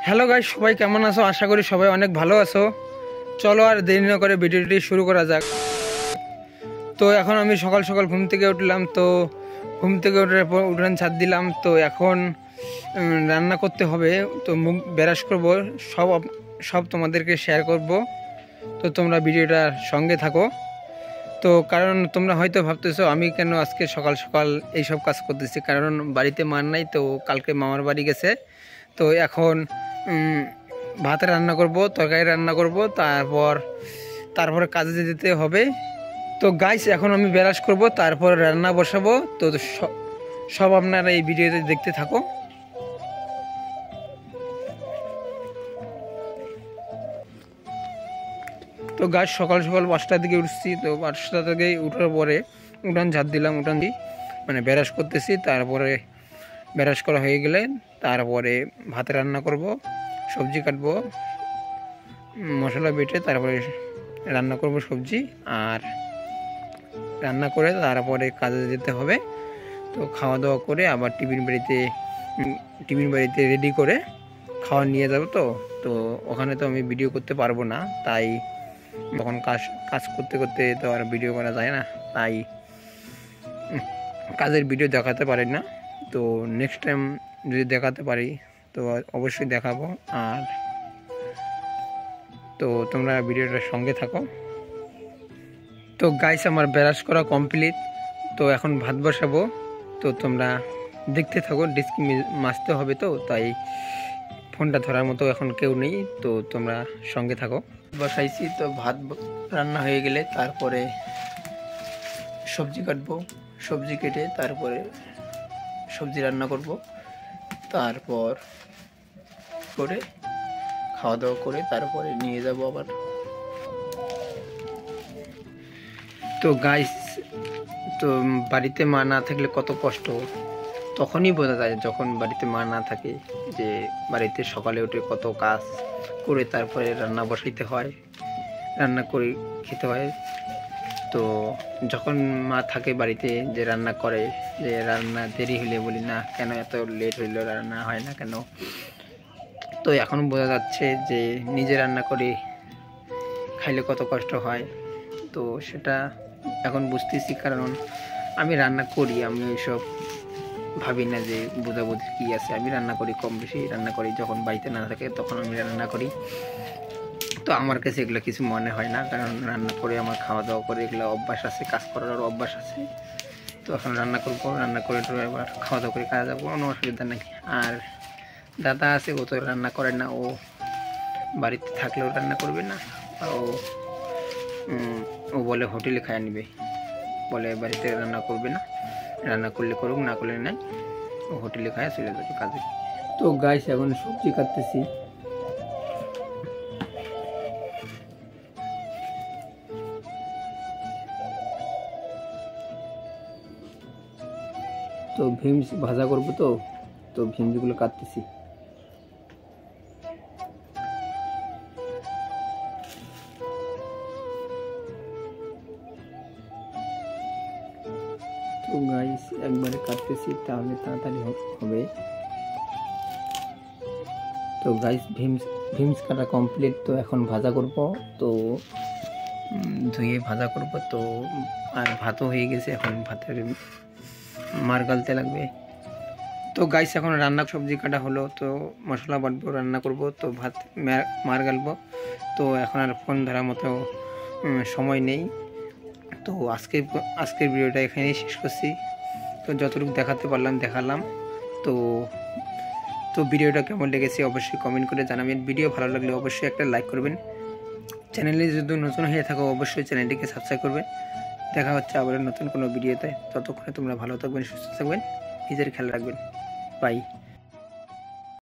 Hello guys, সবাই কেমন আছো? আশা করি সবাই অনেক ভালো আছো। চলো আর দেরি না করে ভিডিওটি শুরু করা যাক। তো এখন আমি সকাল সকাল ঘুম থেকে উঠলাম। তো ঘুম থেকে উঠান ছাদ দিলাম। তো এখন রান্না করতে হবে। তো মুখ ব্রাশ করবো, সব সব তোমাদেরকে শেয়ার করব। তো তোমরা ভিডিওটার সঙ্গে থাকো। তো কারণ তোমরা হয়তো ভাবতেছো আমি কেন আজকে সকাল সকাল এইসব কাজ করতেছি, কারণ বাড়িতে মার নাই। তো কালকে মামার বাড়ি গেছে। তো এখন ভাত রান্না করব, তরকারি রান্না করব, তারপরে কাজে যেতে হবে। তো গাইস এখন আমি ব্রাশ করব, তারপর রান্না বসাবো। তো সব আপনারা এই ভিডিওতে দেখতে থাকো। তো গাছ সকাল সকাল 5টার দিকে উঠছি। তো 5টা থেকে উঠার পরে উঠান ঝাড় দিলাম, উঠান দিই মানে ব্রাশ করতেছি। তারপরে ব্রাশ করা হয়ে গেলে তারপরে ভাত রান্না করব, সবজি কাটবো, মশলা বেটে তারপরে রান্না করব সবজি। আর রান্না করে তারপরে কাজে যেতে হবে। তো খাওয়া দাওয়া করে আবার টিফিন বাড়িতে রেডি করে খাওয়া নিয়ে যাব। তো তো ওখানে তো আমি ভিডিও করতে পারবো না, তাই তখন কাজ করতে করতে তো আর ভিডিও করা যায় না, তাই কাজের ভিডিও দেখাতে পারি না। তো নেক্সট টাইম যদি দেখাতে পারি তো অবশ্যই দেখাবো। আর তো তোমরা ভিডিওটার সঙ্গে থাকো। তো গাইস আমার ব্রাশ করা কমপ্লিট। তো এখন ভাত বসাবো। তো তোমরা দেখতে থাকো, ডিস্ক মাজতে হবে। তো তাই ফোনটা ধরার মতো এখন কেউ নেই, তো তোমরা সঙ্গে থাকো। বসাইছি। তো ভাত রান্না হয়ে গেলে তারপরে সবজি কাটবো, সবজি কেটে তারপরে সবজি রান্না করব। তারপর করে খাওয়া দাওয়া করে তারপরে নিয়ে যাব আবার। তো গাইস, তো বাড়িতে মা না থাকলে কত কষ্ট তখনই বোঝা যায়, যখন বাড়িতে মা না থাকে, যে বাড়িতে সকালে উঠে কত কাজ করে তারপরে রান্না বসাইতে হয়, রান্না করে খেতে হয়। তো যখন মা থাকে বাড়িতে, যে রান্না করে, যে রান্না দেরি হলে বলি না কেন এত লেট হইলো, রান্না হয় না কেন। তো এখন বোঝা যাচ্ছে যে নিজে রান্না করে খাইলে কত কষ্ট হয়। তো সেটা এখন বুঝতেছি, কারণ আমি রান্না করি, আমি ওইসব ভাবি না যে বোঝাবুঝি কী আছে। আমি রান্না করি, কম বেশি রান্না করি। যখন বাড়িতে না থাকে তখন আমি রান্না করি। তো আমার কাছে এগুলো কিছু মনে হয় না, কারণ রান্না করে আমার খাওয়া দাওয়া করে এগুলো অভ্যাস আছে, কাজ করার অভ্যাস আছে। তো এখন রান্না করবো, রান্না করে এবার খাওয়া দাওয়া করে কাজে যাবো, কোনো অসুবিধা নেই। আর দাদা আছে, ও তো রান্না করে না, ও বাড়িতে থাকলেও রান্না করবে না। ও ও বলে হোটেলে খাইয়ে নেবে, বলে বাড়িতে রান্না করবে না, রান্না করলে করুক, না করলে নাই, ও হোটেলে খায় চলে যাবে কাজে। তো গাইস এখন সবজি কাটতেছি। তো ভিমস ভাজা করবো। তো ভিমসগুলো কাটতেছি। তো গাইস একবারে কাটতেছি, তাহলে তাড়াতাড়ি হবে। তো গাইস ভিমস কাটা কমপ্লিট। তো এখন ভাজা করব। তো ধুয়ে ভাজা করব। তো আর ভাতও হয়ে গেছে, এখন ভাতের মার গালতে লাগবে। তো গাইস এখন রান্না সবজি কাটা হলো। তো মশলা বাটবো, রান্না করব। তো ভাত মার গালবো। তো এখন আর ফোন ধরার মতো সময় নেই। তো আজকের ভিডিওটা এখানেই শেষ করছি। তো যতটুকু দেখাতে পারলাম দেখালাম। তো তো ভিডিওটা কেমন লেগেছে অবশ্যই কমেন্ট করে জানাবেন। ভিডিও ভালো লাগলে অবশ্যই একটা লাইক করবেন। চ্যানেলে যদি নতুন হয়ে থাকো অবশ্যই চ্যানেলটিকে সাবস্ক্রাইব করবে। দেখা হচ্ছে আবার নতুন কোনো ভিডিওতে। ততক্ষণে তোমরা ভালো থাকবেন, সুস্থ থাকবেন, নিজের খেয়াল রাখবেন। বাই।